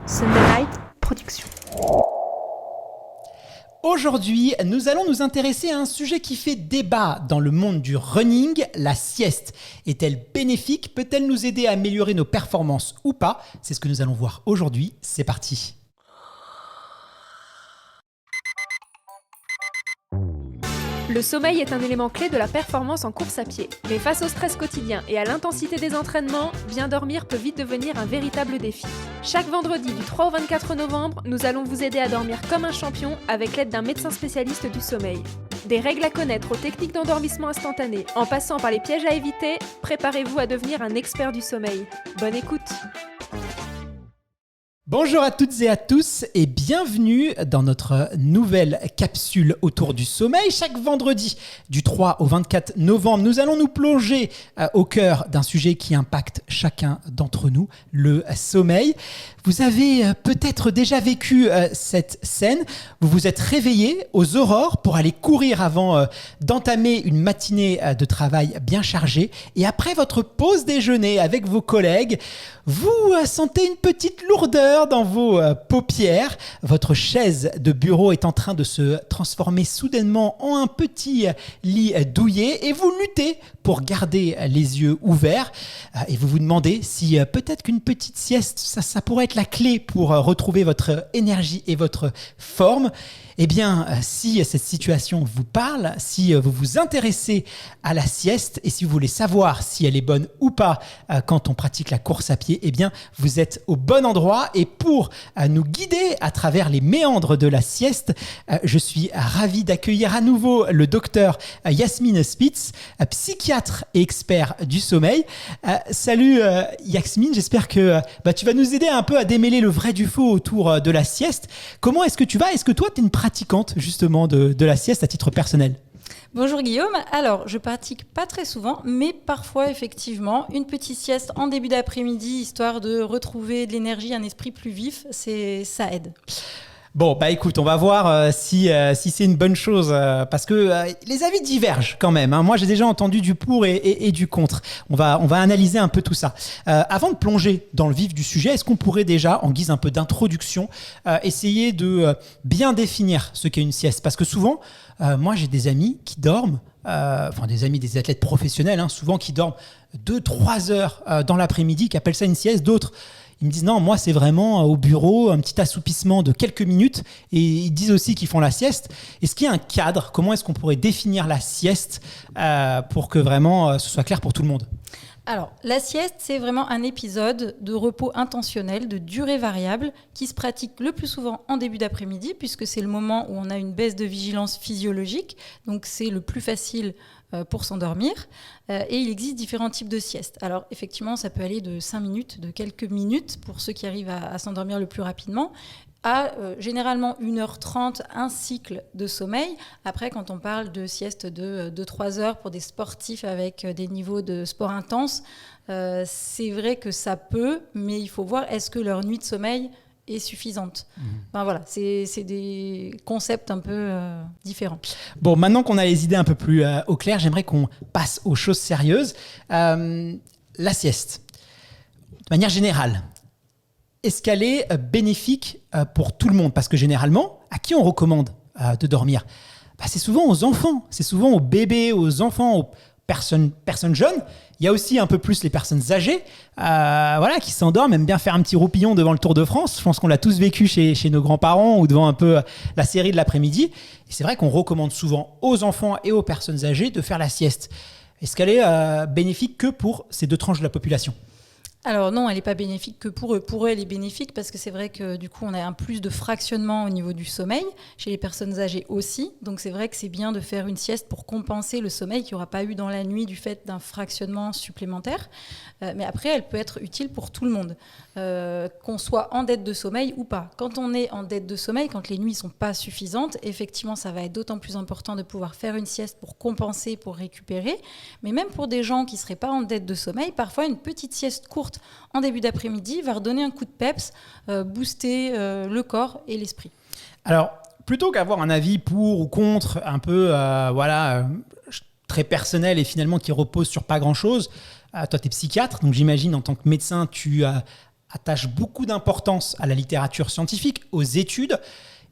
Sunday Night Production. Aujourd'hui, nous allons nous intéresser à un sujet qui fait débat dans le monde du running, la sieste. Est-elle bénéfique? Peut-elle nous aider à améliorer nos performances ou pas? C'est ce que nous allons voir aujourd'hui. C'est parti. Le sommeil est un élément clé de la performance en course à pied. Mais face au stress quotidien et à l'intensité des entraînements, bien dormir peut vite devenir un véritable défi. Chaque vendredi du 3 au 24 novembre, nous allons vous aider à dormir comme un champion avec l'aide d'un médecin spécialiste du sommeil. Des règles à connaître aux techniques d'endormissement instantané, en passant par les pièges à éviter, préparez-vous à devenir un expert du sommeil. Bonne écoute! Bonjour à toutes et à tous et bienvenue dans notre nouvelle capsule autour du sommeil. Chaque vendredi du 3 au 24 novembre, nous allons nous plonger au cœur d'un sujet qui impacte chacun d'entre nous, le sommeil. Vous avez peut-être déjà vécu cette scène. Vous vous êtes réveillé aux aurores pour aller courir avant d'entamer une matinée de travail bien chargée. Et après votre pause déjeuner avec vos collègues, vous sentez une petite lourdeur dans vos paupières. Votre chaise de bureau est en train de se transformer soudainement en un petit lit douillet et vous luttez pour garder les yeux ouverts. Et vous vous demandez si peut-être qu'une petite sieste, ça pourrait être la clé pour retrouver votre énergie et votre forme. Eh bien, si cette situation vous parle, si vous vous intéressez à la sieste et si vous voulez savoir si elle est bonne ou pas quand on pratique la course à pied, eh bien, vous êtes au bon endroit. Et pour nous guider à travers les méandres de la sieste, je suis ravi d'accueillir à nouveau le docteur Yasmine Spitz, psychiatre et expert du sommeil. Salut Yasmine, j'espère que tu vas nous aider un peu à démêler le vrai du faux autour de la sieste. Comment est-ce que tu vas? Est-ce que toi, tu es une pratiquante justement de la sieste à titre personnel? Bonjour Guillaume, alors je pratique pas très souvent, mais parfois effectivement, une petite sieste en début d'après-midi, histoire de retrouver de l'énergie, un esprit plus vif, ça aide. Bon, écoute, on va voir si c'est une bonne chose parce que les avis divergent quand même. Moi, j'ai déjà entendu du pour et du contre. On va analyser un peu tout ça. Avant de plonger dans le vif du sujet, est-ce qu'on pourrait déjà, en guise un peu d'introduction, essayer de bien définir ce qu'est une sieste? Parce que souvent, moi, j'ai des amis qui dorment, des athlètes professionnels, souvent qui dorment 2-3 heures dans l'après-midi, qui appellent ça une sieste. D'autres, ils me disent non, moi c'est vraiment au bureau, un petit assoupissement de quelques minutes, et ils disent aussi qu'ils font la sieste. Est-ce qu'il y a un cadre? Comment est-ce qu'on pourrait définir la sieste pour que vraiment ce soit clair pour tout le monde? Alors, la sieste, c'est vraiment un épisode de repos intentionnel, de durée variable, qui se pratique le plus souvent en début d'après-midi, puisque c'est le moment où on a une baisse de vigilance physiologique, donc c'est le plus facile pour s'endormir. Et il existe différents types de siestes. Alors, effectivement, ça peut aller de 5 minutes, de quelques minutes, pour ceux qui arrivent à s'endormir le plus rapidement, à généralement 1h30, un cycle de sommeil. Après, quand on parle de sieste de 2-3 heures pour des sportifs avec des niveaux de sport intense, c'est vrai que ça peut, mais il faut voir est-ce que leur nuit de sommeil est suffisante. Voilà, c'est des concepts un peu différents. Bon, maintenant qu'on a les idées un peu plus au clair, j'aimerais qu'on passe aux choses sérieuses. La sieste, de manière générale, est-ce qu'elle est bénéfique pour tout le monde? Parce que généralement, à qui on recommande de dormir? C'est souvent aux enfants, c'est souvent aux bébés, aux enfants, aux personnes jeunes. Il y a aussi un peu plus les personnes âgées qui s'endorment, aiment bien faire un petit roupillon devant le Tour de France. Je pense qu'on l'a tous vécu chez nos grands-parents ou devant un peu la série de l'après-midi. Et c'est vrai qu'on recommande souvent aux enfants et aux personnes âgées de faire la sieste. Est-ce qu'elle est bénéfique que pour ces deux tranches de la population? Alors non, elle n'est pas bénéfique que pour eux. Pour eux, elle est bénéfique parce que c'est vrai que du coup, on a un plus de fractionnement au niveau du sommeil, chez les personnes âgées aussi. Donc c'est vrai que c'est bien de faire une sieste pour compenser le sommeil qu'il n'y aura pas eu dans la nuit du fait d'un fractionnement supplémentaire. Mais après, elle peut être utile pour tout le monde, qu'on soit en dette de sommeil ou pas. Quand on est en dette de sommeil, quand les nuits ne sont pas suffisantes, effectivement, ça va être d'autant plus important de pouvoir faire une sieste pour compenser, pour récupérer. Mais même pour des gens qui ne seraient pas en dette de sommeil, parfois une petite sieste courte en début d'après-midi va redonner un coup de peps, booster le corps et l'esprit. Alors, plutôt qu'avoir un avis pour ou contre, un peu très personnel et finalement qui repose sur pas grand-chose, toi, tu es psychiatre, donc j'imagine en tant que médecin, tu attache beaucoup d'importance à la littérature scientifique, aux études.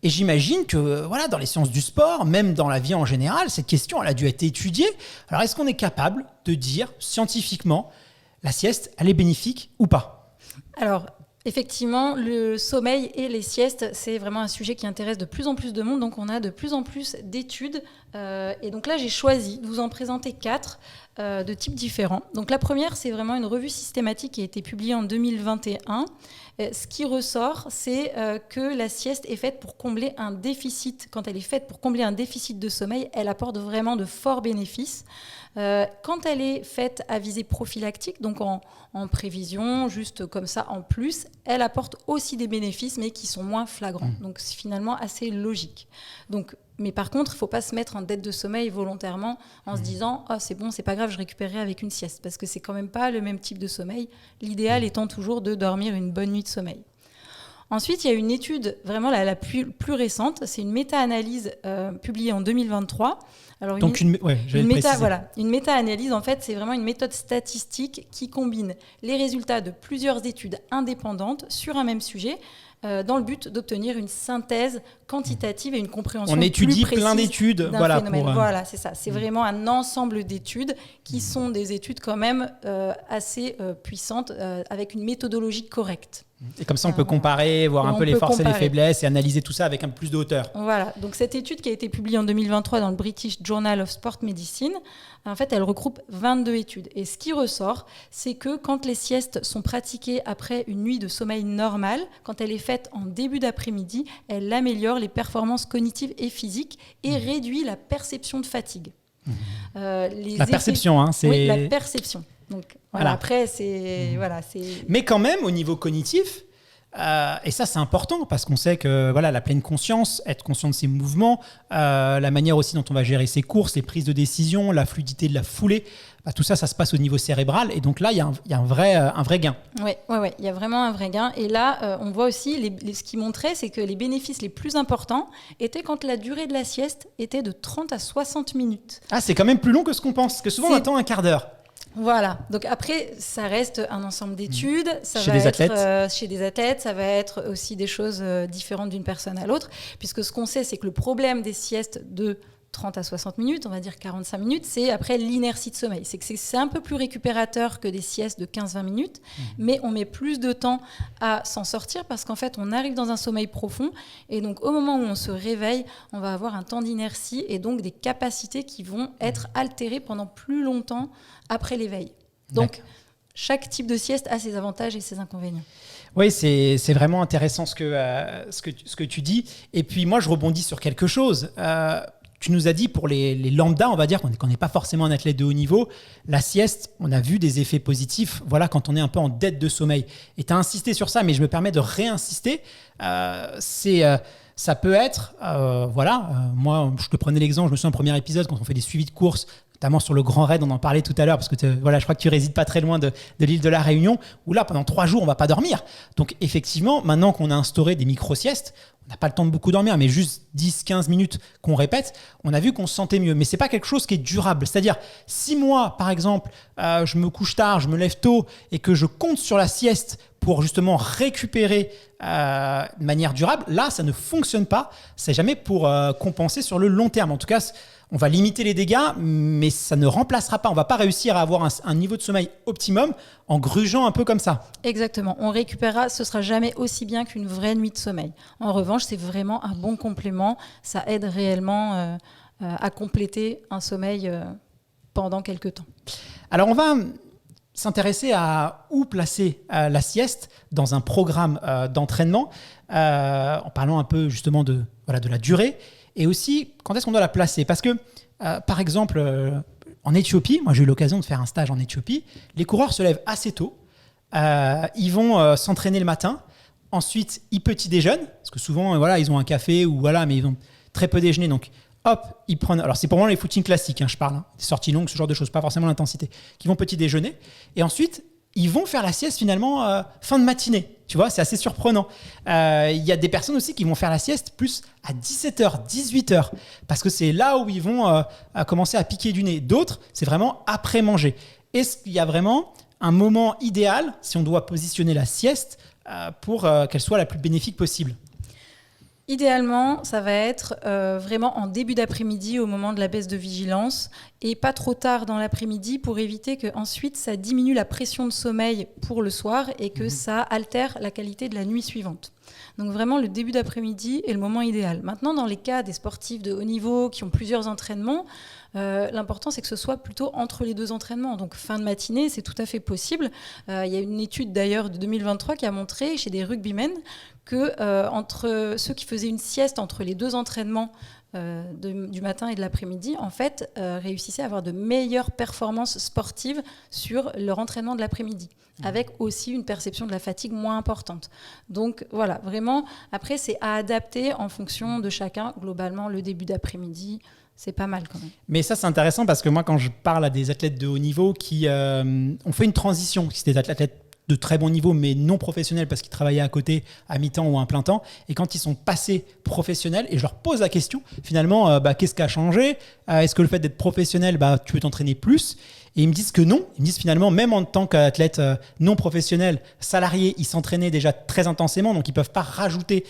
Et j'imagine que dans les sciences du sport, même dans la vie en général, cette question elle a dû être étudiée. Alors est-ce qu'on est capable de dire scientifiquement la sieste, elle est bénéfique ou pas ? Alors, effectivement, le sommeil et les siestes, c'est vraiment un sujet qui intéresse de plus en plus de monde. Donc, on a de plus en plus d'études. Et donc là, j'ai choisi de vous en présenter 4 de types différents. Donc, la première, c'est vraiment une revue systématique qui a été publiée en 2021. Ce qui ressort, c'est que la sieste est faite pour combler un déficit. Quand elle est faite pour combler un déficit de sommeil, elle apporte vraiment de forts bénéfices. Quand elle est faite à visée prophylactique, donc en prévision, juste comme ça en plus, elle apporte aussi des bénéfices, mais qui sont moins flagrants. Donc c'est finalement assez logique. Mais par contre, il ne faut pas se mettre en dette de sommeil volontairement en se disant « c'est bon, c'est pas grave, je récupérerai avec une sieste », parce que c'est quand même pas le même type de sommeil. L'idéal étant toujours de dormir une bonne nuit de sommeil. Ensuite, il y a une étude vraiment la plus récente, c'est une méta-analyse publiée en 2023. Alors, une méta-analyse, en fait, c'est vraiment une méthode statistique qui combine les résultats de plusieurs études indépendantes sur un même sujet dans le but d'obtenir une synthèse quantitative et une compréhension plus précise. On étudie plein d'études. Voilà, c'est ça. C'est vraiment un ensemble d'études qui sont des études quand même assez puissantes avec une méthodologie correcte. Et comme ça, on peut comparer, voir un peu les forces et les faiblesses et analyser tout ça avec un peu plus de hauteur. Voilà. Donc, cette étude qui a été publiée en 2023 dans le British Journal of Sport Medicine, en fait, elle regroupe 22 études. Et ce qui ressort, c'est que quand les siestes sont pratiquées après une nuit de sommeil normale, quand elle est faite en début d'après-midi, elle améliore les performances cognitives et physiques et réduit la perception de fatigue. Perception, c'est... Oui, la perception. Donc, après, c'est... Mais quand même, au niveau cognitif, et ça, c'est important parce qu'on sait que la pleine conscience, être conscient de ses mouvements, la manière aussi dont on va gérer ses courses, les prises de décision, la fluidité de la foulée, tout ça, ça se passe au niveau cérébral. Et donc là, il y a un vrai gain. Oui, il y a vraiment un vrai gain. Et là, on voit aussi, ce qui montrait, c'est que les bénéfices les plus importants étaient quand la durée de la sieste était de 30 à 60 minutes. Ah, c'est quand même plus long que ce qu'on pense, parce que souvent, on attend un quart d'heure. Voilà, donc après, ça reste un ensemble d'études. Chez des athlètes. Chez des athlètes, ça va être aussi des choses différentes d'une personne à l'autre, puisque ce qu'on sait, c'est que le problème des siestes de 30 à 60 minutes, on va dire 45 minutes, c'est après l'inertie de sommeil. C'est que c'est un peu plus récupérateur que des siestes de 15-20 minutes, mais on met plus de temps à s'en sortir parce qu'en fait, on arrive dans un sommeil profond et donc au moment où on se réveille, on va avoir un temps d'inertie et donc des capacités qui vont être altérées pendant plus longtemps après l'éveil. Donc, chaque type de sieste a ses avantages et ses inconvénients. Oui, c'est vraiment intéressant ce que tu dis. Et puis moi, je rebondis sur quelque chose. Tu nous as dit pour les lambda, on va dire qu'on n'est pas forcément un athlète de haut niveau, la sieste, on a vu des effets positifs quand on est un peu en dette de sommeil. Et tu as insisté sur ça, mais je me permets de réinsister. Ça peut être, moi, je te prenais l'exemple, je me souviens au premier épisode, quand on fait des suivis de courses, notamment sur le Grand Raid, on en parlait tout à l'heure, parce que je crois que tu résides pas très loin de l'île de la Réunion, où là, pendant 3 jours, on va pas dormir. Donc effectivement, maintenant qu'on a instauré des micro-siestes, on n'a pas le temps de beaucoup dormir, mais juste 10-15 minutes qu'on répète, on a vu qu'on se sentait mieux. Mais c'est pas quelque chose qui est durable. C'est-à-dire, si moi, par exemple, je me couche tard, je me lève tôt, et que je compte sur la sieste pour justement récupérer de manière durable, là, ça ne fonctionne pas. C'est jamais pour compenser sur le long terme. En tout cas, on va limiter les dégâts, mais ça ne remplacera pas. On ne va pas réussir à avoir un niveau de sommeil optimum en grugeant un peu comme ça. Exactement. On récupérera, ce ne sera jamais aussi bien qu'une vraie nuit de sommeil. En revanche, c'est vraiment un bon complément. Ça aide réellement à compléter un sommeil pendant quelques temps. Alors, on va s'intéresser à où placer la sieste dans un programme d'entraînement, en parlant un peu justement de la durée. Et aussi, quand est-ce qu'on doit la placer ? Parce que, par exemple, en Éthiopie, moi j'ai eu l'occasion de faire un stage en Éthiopie, les coureurs se lèvent assez tôt, ils vont s'entraîner le matin, ensuite ils petit déjeunent, parce que souvent ils ont un café, mais ils vont très peu déjeuner, donc hop, ils prennent, alors c'est pour moi les footings classiques, je parle, des sorties longues, ce genre de choses, pas forcément l'intensité, qui vont petit déjeuner, et ensuite ils vont faire la sieste finalement fin de matinée. Tu vois, c'est assez surprenant. Il y a des personnes aussi qui vont faire la sieste plus à 17h, 18h, parce que c'est là où ils vont commencer à piquer du nez. D'autres, c'est vraiment après manger. Est-ce qu'il y a vraiment un moment idéal, si on doit positionner la sieste, pour qu'elle soit la plus bénéfique possible? Idéalement, ça va être vraiment en début d'après-midi au moment de la baisse de vigilance et pas trop tard dans l'après-midi pour éviter qu'ensuite ça diminue la pression de sommeil pour le soir et que ça altère la qualité de la nuit suivante. Donc vraiment, le début d'après-midi est le moment idéal. Maintenant, dans les cas des sportifs de haut niveau qui ont plusieurs entraînements, l'important, c'est que ce soit plutôt entre les 2 entraînements. Donc fin de matinée, c'est tout à fait possible. Il y a une étude d'ailleurs de 2023 qui a montré chez des rugbymen que entre ceux qui faisaient une sieste entre les 2 entraînements du matin et de l'après-midi, en fait, réussissaient à avoir de meilleures performances sportives sur leur entraînement de l'après-midi, avec aussi une perception de la fatigue moins importante. Donc voilà, vraiment, après, c'est à adapter en fonction de chacun. Globalement, le début d'après-midi, c'est pas mal quand même. Mais ça, c'est intéressant parce que moi, quand je parle à des athlètes de haut niveau qui ont fait une transition, qui étaient des athlètes de très bon niveau, mais non professionnels parce qu'ils travaillaient à côté, à mi-temps ou à un plein temps, et quand ils sont passés professionnels, et je leur pose la question, finalement, qu'est-ce qui a changé? Est-ce que le fait d'être professionnel, tu peux t'entraîner plus? Et ils me disent que non. Ils me disent finalement, même en tant qu'athlète non professionnel, salarié, ils s'entraînaient déjà très intensément, donc ils ne peuvent pas rajouter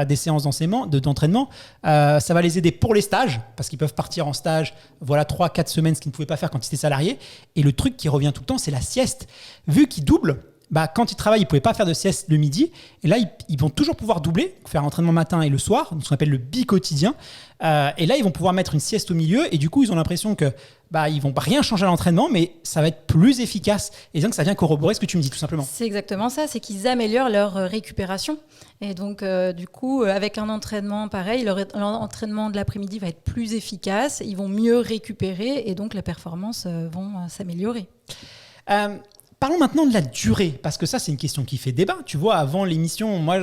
des séances d'entraînement. Ça va les aider pour les stages, parce qu'ils peuvent partir en stage, 3-4 semaines, ce qu'ils ne pouvaient pas faire quand ils étaient salariés. Et le truc qui revient tout le temps, c'est la sieste. Vu qu'ils doublent, quand ils travaillent, ils ne pouvaient pas faire de sieste le midi. Et là, ils vont toujours pouvoir doubler, faire l'entraînement matin et le soir, ce qu'on appelle le bi-quotidien. Et là, ils vont pouvoir mettre une sieste au milieu. Et du coup, ils ont l'impression que ils vont pas rien changer à l'entraînement, mais ça va être plus efficace. Et donc, ça vient corroborer ce que tu me dis, tout simplement. C'est exactement ça, c'est qu'ils améliorent leur récupération. Et donc, du coup, avec un entraînement pareil, leur entraînement de l'après-midi va être plus efficace. Ils vont mieux récupérer et donc, les performances vont s'améliorer. Parlons maintenant de la durée, parce que ça, c'est une question qui fait débat. Tu vois, avant l'émission, moi,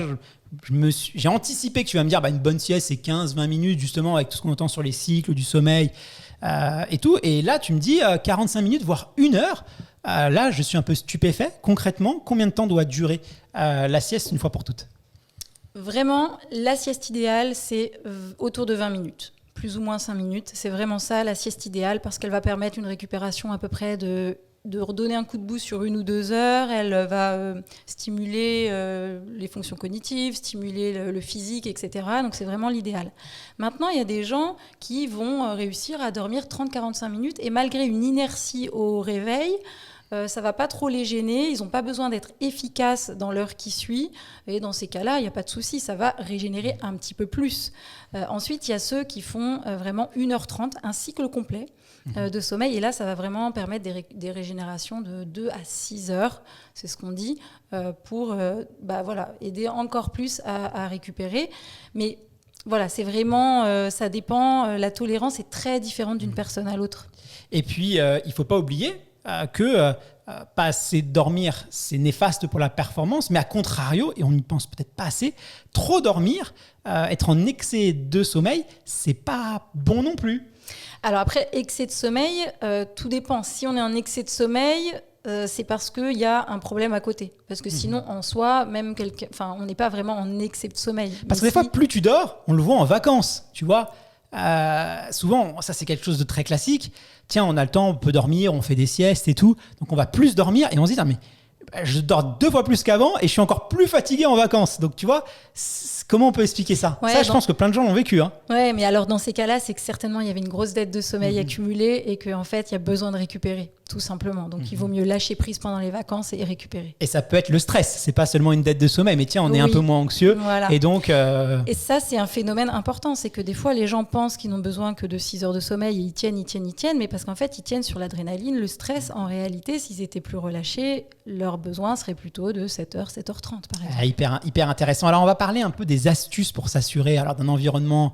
j'ai anticipé que tu vas me dire une bonne sieste, c'est 15-20 minutes, justement, avec tout ce qu'on entend sur les cycles du sommeil et tout. Et là, tu me dis 45 minutes, voire 1 heure. Là, je suis un peu stupéfait. Concrètement, combien de temps doit durer la sieste une fois pour toutes? Vraiment, la sieste idéale, c'est autour de 20 minutes. Plus ou moins 5 minutes. C'est vraiment ça, la sieste idéale, parce qu'elle va permettre une récupération à peu près de redonner un coup de boost sur 1 ou 2 heures. Elle va stimuler les fonctions cognitives, stimuler le physique, etc. Donc, c'est vraiment l'idéal. Maintenant, il y a des gens qui vont réussir à dormir 30-45 minutes et malgré une inertie au réveil, ça ne va pas trop les gêner. Ils n'ont pas besoin d'être efficaces dans l'heure qui suit. Et dans ces cas-là, il n'y a pas de souci. Ça va régénérer un petit peu plus. Ensuite, il y a ceux qui font vraiment 1h30, un cycle complet de sommeil. Et là, ça va vraiment permettre des régénérations de 2 à 6 heures. C'est ce qu'on dit pour aider encore plus à récupérer. Mais voilà, c'est vraiment, ça dépend. La tolérance est très différente d'une personne à l'autre. Et puis, il ne faut pas oublier que pas assez dormir, c'est néfaste pour la performance, mais à contrario, et on n'y pense peut-être pas assez, trop dormir, être en excès de sommeil, c'est pas bon non plus. Alors après, excès de sommeil, tout dépend. Si on est en excès de sommeil, c'est parce qu'il y a un problème à côté. Parce que sinon, en soi, on n'est pas vraiment en excès de sommeil. Parce que des fois, plus tu dors, on le voit en vacances, tu vois. Souvent, ça c'est quelque chose de très classique. Tiens, on a le temps, on peut dormir, on fait des siestes et tout. Donc on va plus dormir et on se dit, mais je dors 2 fois plus qu'avant et je suis encore plus fatigué en vacances. Donc tu vois, comment on peut expliquer ça? Ça, je pense que plein de gens l'ont vécu. Ouais, mais alors dans ces cas-là, c'est que certainement il y avait une grosse dette de sommeil accumulée et qu'en fait, il y a besoin de récupérer, tout simplement. Donc il vaut mieux lâcher prise pendant les vacances et récupérer. Et ça peut être le stress, c'est pas seulement une dette de sommeil, mais tiens, on est un peu moins anxieux. Voilà. Et donc. Et ça, c'est un phénomène important. C'est que des fois, les gens pensent qu'ils n'ont besoin que de 6 heures de sommeil et ils tiennent, mais parce qu'en fait, ils tiennent sur l'adrénaline. Le stress, en réalité, s'ils étaient plus relâchés, leurs besoins seraient plutôt de 7h, 7h30, par exemple. Hyper intéressant. Alors, on va parler un peu des astuces pour s'assurer d'un environnement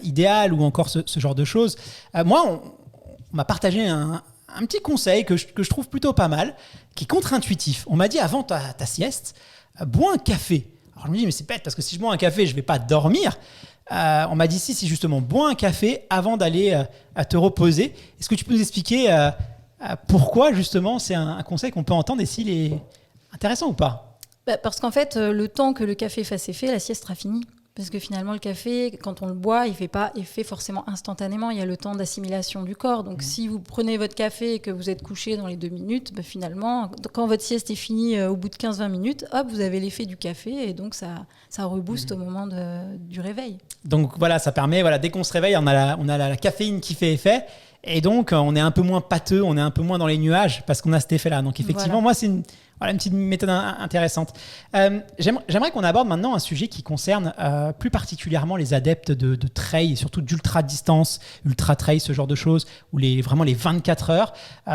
idéal ou encore ce genre de choses. Moi, on m'a partagé un petit conseil que je trouve plutôt pas mal, qui est contre-intuitif. On m'a dit avant ta sieste, bois un café. Alors je me dis, mais c'est bête, parce que si je bois un café, je ne vais pas dormir. On m'a dit, si justement, bois un café avant d'aller à te reposer. Est-ce que tu peux nous expliquer pourquoi justement c'est un conseil qu'on peut entendre et s'il est intéressant ou pas? Parce qu'en fait, le temps que le café fasse effet, la sieste sera finie. Parce que finalement, le café, quand on le boit, il fait pas effet forcément instantanément. Il y a le temps d'assimilation du corps. Donc, si vous prenez votre café et que vous êtes couché dans les 2 minutes, finalement, quand votre sieste est finie au bout de 15-20 minutes, hop, vous avez l'effet du café et donc ça rebooste au moment du réveil. Donc voilà, ça permet, dès qu'on se réveille, on a la caféine qui fait effet. Et donc, on est un peu moins pâteux, on est un peu moins dans les nuages parce qu'on a cet effet-là. Donc effectivement, moi, c'est une petite méthode intéressante. J'aimerais qu'on aborde maintenant un sujet qui concerne plus particulièrement les adeptes de trail et surtout d'ultra-distance, ultra-trail, ce genre de choses, ou vraiment les 24 heures.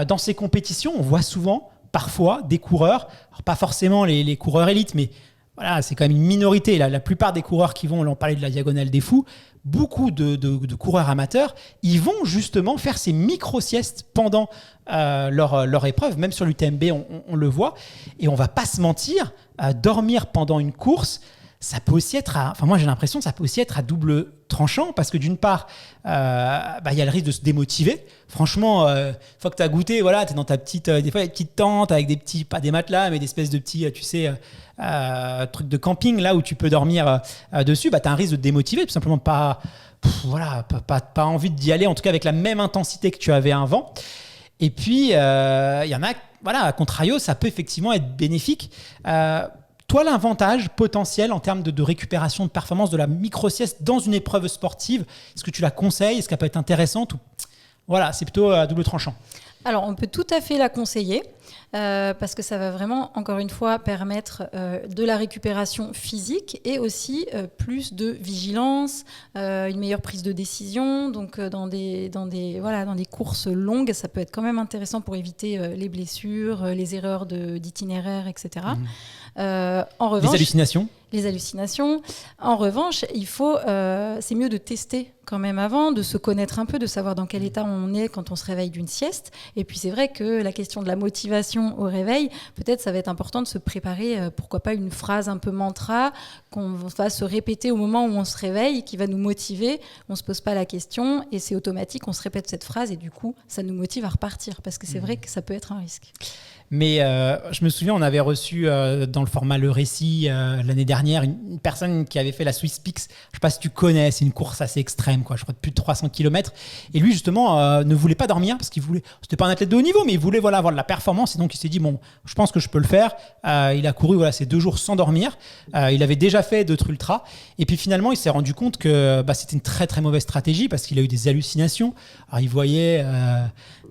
Dans ces compétitions, on voit souvent, parfois, des coureurs, alors pas forcément les coureurs élites, mais voilà, c'est quand même une minorité. La plupart des coureurs qui vont, on parlait de la Diagonale des Fous, beaucoup de coureurs amateurs, ils vont justement faire ces micro-siestes pendant leur épreuve. Même sur l'UTMB, on le voit. Et on va pas se mentir, dormir pendant une course, ça peut aussi être moi j'ai l'impression que ça peut aussi être à double tranchant parce que d'une part, y a le risque de se démotiver. Franchement, une fois que tu as goûté, voilà, tu es dans ta petite, des fois, une petite tente avec des petits, pas des matelas, mais des espèces de petits, tu sais, trucs de camping là où tu peux dormir dessus, tu as un risque de te démotiver, tout simplement pas envie d'y aller, en tout cas avec la même intensité que tu avais avant. Et puis, il y en a, à contrario, ça peut effectivement être bénéfique. Toi, l'avantage potentiel en termes de récupération de performance de la micro-sieste dans une épreuve sportive, est-ce que tu la conseilles? Est-ce qu'elle peut être intéressante? Voilà, c'est plutôt à double tranchant. Alors, on peut tout à fait la conseiller parce que ça va vraiment, encore une fois, permettre de la récupération physique et aussi plus de vigilance, une meilleure prise de décision. Donc, dans des courses longues, ça peut être quand même intéressant pour éviter les blessures, les erreurs d'itinéraire, etc. En revanche, les hallucinations. En revanche, c'est mieux de tester quand même avant, de se connaître un peu, de savoir dans quel état on est quand on se réveille d'une sieste. Et puis c'est vrai que la question de la motivation au réveil, peut-être ça va être important de se préparer, pourquoi pas une phrase un peu mantra qu'on va se répéter au moment où on se réveille, qui va nous motiver. On se pose pas la question et c'est automatique, on se répète cette phrase et du coup ça nous motive à repartir parce que c'est vrai que ça peut être un risque. Mais je me souviens, on avait reçu dans le format Le Récit l'année dernière une personne qui avait fait la Swiss Peaks. Je ne sais pas si tu connais, c'est une course assez extrême, je crois de plus de 300 km. Et lui, justement, ne voulait pas dormir parce qu'il voulait. C'était pas un athlète de haut niveau, mais il voulait avoir de la performance. Et donc, il s'est dit, bon, je pense que je peux le faire. Il a couru ces 2 jours sans dormir. Il avait déjà fait d'autres ultras. Et puis finalement, il s'est rendu compte que c'était une très, très mauvaise stratégie parce qu'il a eu des hallucinations. Alors, il voyait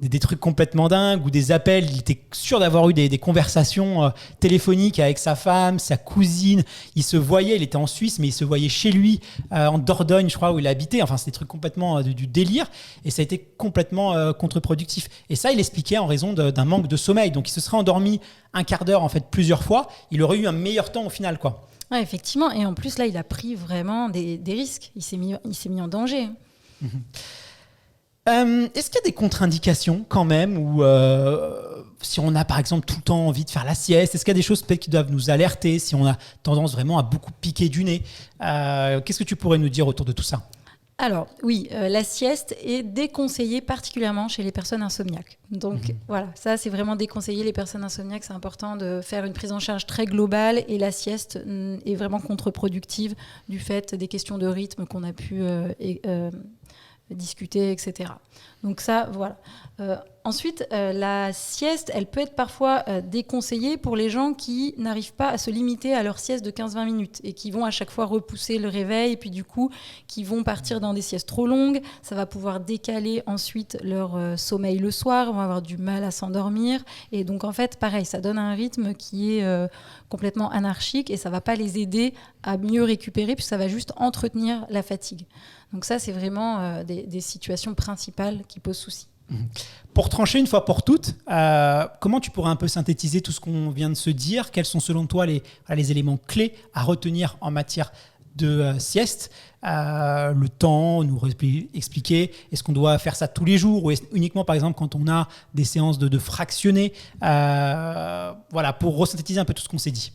des trucs complètement dingues ou des appels. Il était sûr d'avoir eu des conversations téléphoniques avec sa femme, sa cousine. Il se voyait, il était en Suisse, mais il se voyait chez lui, en Dordogne, je crois, où il habitait. Enfin, c'était des trucs complètement du délire. Et ça a été complètement contre-productif. Et ça, il expliquait en raison d'un manque de sommeil. Donc, il se serait endormi un quart d'heure, en fait, plusieurs fois. Il aurait eu un meilleur temps au final, quoi. Ouais, effectivement. Et en plus, là, il a pris vraiment des risques. Il s'est mis en danger. Est-ce qu'il y a des contre-indications quand même ou si on a par exemple tout le temps envie de faire la sieste, est-ce qu'il y a des choses peut-être qui doivent nous alerter si on a tendance vraiment à beaucoup piquer du nez? Qu'est-ce que tu pourrais nous dire autour de tout ça? Alors oui, la sieste est déconseillée particulièrement chez les personnes insomniaques. Donc voilà, ça c'est vraiment déconseillé. Les personnes insomniaques, c'est important de faire une prise en charge très globale et la sieste est vraiment contre-productive du fait des questions de rythme qu'on a pu discuter, etc. Donc ça, voilà. Ensuite, la sieste, elle peut être parfois déconseillée pour les gens qui n'arrivent pas à se limiter à leur sieste de 15-20 minutes et qui vont à chaque fois repousser le réveil et puis du coup, qui vont partir dans des siestes trop longues. Ça va pouvoir décaler ensuite leur sommeil le soir, ils vont avoir du mal à s'endormir. Et donc, en fait, pareil, ça donne un rythme qui est complètement anarchique et ça ne va pas les aider à mieux récupérer puisque ça va juste entretenir la fatigue. Donc ça, c'est vraiment des situations principales qui posent souci. Pour trancher une fois pour toutes, comment tu pourrais un peu synthétiser tout ce qu'on vient de se dire? Quels sont selon toi les éléments clés à retenir en matière de sieste? Le temps, nous expliquer, est-ce qu'on doit faire ça tous les jours ou uniquement par exemple quand on a des séances de fractionner? Voilà, pour resynthétiser un peu tout ce qu'on s'est dit.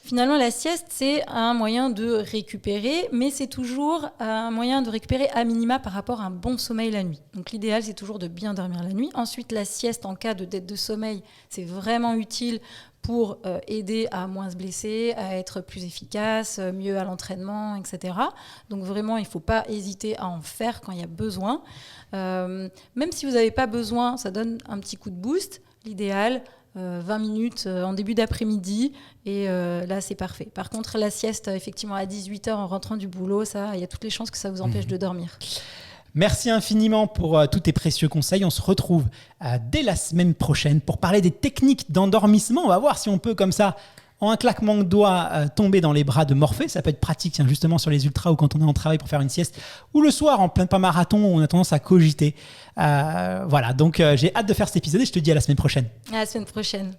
Finalement, la sieste, c'est un moyen de récupérer, mais c'est toujours un moyen de récupérer à minima par rapport à un bon sommeil la nuit. Donc l'idéal, c'est toujours de bien dormir la nuit. Ensuite, la sieste, en cas de dette de sommeil, c'est vraiment utile pour aider à moins se blesser, à être plus efficace, mieux à l'entraînement, etc. Donc vraiment, il ne faut pas hésiter à en faire quand il y a besoin. Même si vous n'avez pas besoin, ça donne un petit coup de boost. L'idéal, 20 minutes en début d'après-midi, et là, c'est parfait. Par contre, la sieste, effectivement, à 18h en rentrant du boulot, il y a toutes les chances que ça vous empêche de dormir. Merci infiniment pour tous tes précieux conseils. On se retrouve dès la semaine prochaine pour parler des techniques d'endormissement. On va voir si on peut, comme ça, en un claquement de doigts, tomber dans les bras de Morphée. Ça peut être pratique, justement, sur les ultras ou quand on est en travail pour faire une sieste, ou le soir en plein pas marathon où on a tendance à cogiter. Voilà, donc j'ai hâte de faire cet épisode et je te dis à la semaine prochaine. À la semaine prochaine.